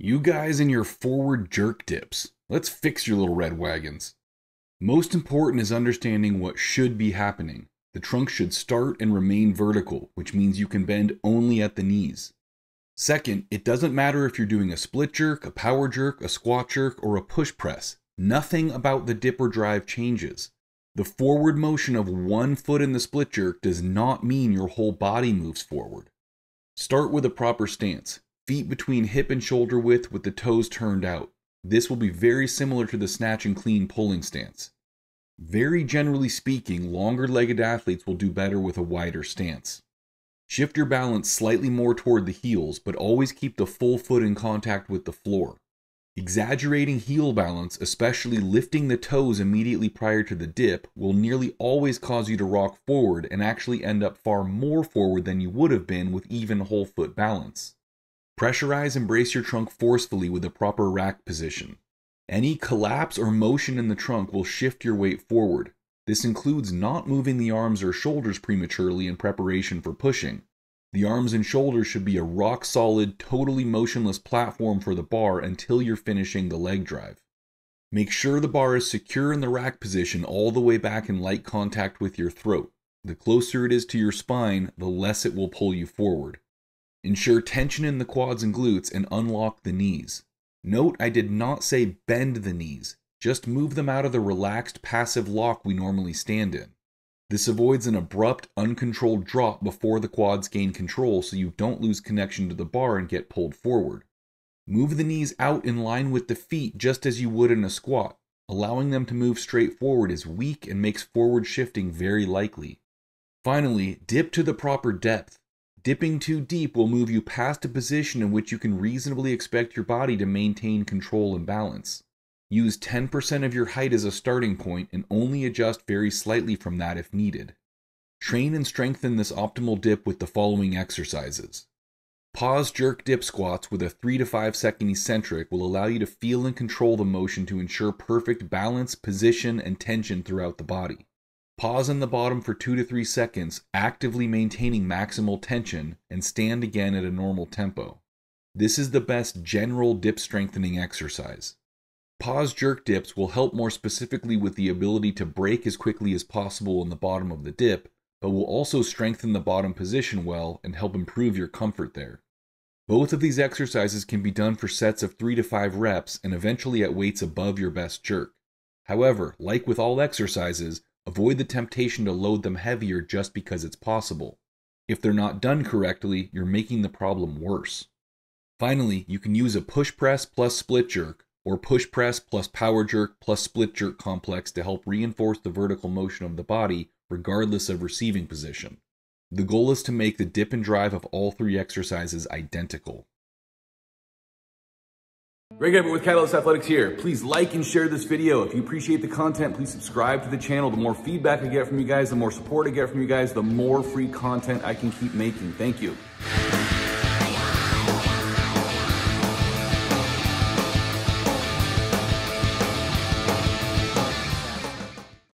You guys and your forward jerk dips. Let's fix your little red wagons. Most important is understanding what should be happening. The trunk should start and remain vertical, which means you can bend only at the knees. Second, it doesn't matter if you're doing a split jerk, a power jerk, a squat jerk, or a push press. Nothing about the dip or drive changes. The forward motion of one foot in the split jerk does not mean your whole body moves forward. Start with a proper stance. Feet between hip and shoulder width with the toes turned out. This will be very similar to the snatch and clean pulling stance. Very generally speaking, longer-legged athletes will do better with a wider stance. Shift your balance slightly more toward the heels, but always keep the full foot in contact with the floor. Exaggerating heel balance, especially lifting the toes immediately prior to the dip, will nearly always cause you to rock forward and actually end up far more forward than you would have been with even whole foot balance. Pressurize and brace your trunk forcefully with a proper rack position. Any collapse or motion in the trunk will shift your weight forward. This includes not moving the arms or shoulders prematurely in preparation for pushing. The arms and shoulders should be a rock-solid, totally motionless platform for the bar until you're finishing the leg drive. Make sure the bar is secure in the rack position all the way back in light contact with your throat. The closer it is to your spine, the less it will pull you forward. Ensure tension in the quads and glutes and unlock the knees. Note I did not say bend the knees, just move them out of the relaxed passive lock we normally stand in. This avoids an abrupt, uncontrolled drop before the quads gain control so you don't lose connection to the bar and get pulled forward. Move the knees out in line with the feet just as you would in a squat. Allowing them to move straight forward is weak and makes forward shifting very likely. Finally, dip to the proper depth. Dipping too deep will move you past a position in which you can reasonably expect your body to maintain control and balance. Use 10% of your height as a starting point and only adjust very slightly from that if needed. Train and strengthen this optimal dip with the following exercises. Pause jerk dip squats with a 3 to 5 second eccentric will allow you to feel and control the motion to ensure perfect balance, position, and tension throughout the body. Pause in the bottom for 2 to 3 seconds, actively maintaining maximal tension, and stand again at a normal tempo. This is the best general dip strengthening exercise. Pause jerk dips will help more specifically with the ability to break as quickly as possible in the bottom of the dip, but will also strengthen the bottom position well and help improve your comfort there. Both of these exercises can be done for sets of 3 to 5 reps and eventually at weights above your best jerk. However, like with all exercises, avoid the temptation to load them heavier just because it's possible. If they're not done correctly, you're making the problem worse. Finally, you can use a push press plus split jerk, or push press plus power jerk plus split jerk complex to help reinforce the vertical motion of the body regardless of receiving position. The goal is to make the dip and drive of all 3 exercises identical. Greg Everett with Catalyst Athletics here. Please like and share this video. If you appreciate the content, please subscribe to the channel. The more feedback I get from you guys, the more support I get from you guys, the more free content I can keep making. Thank you.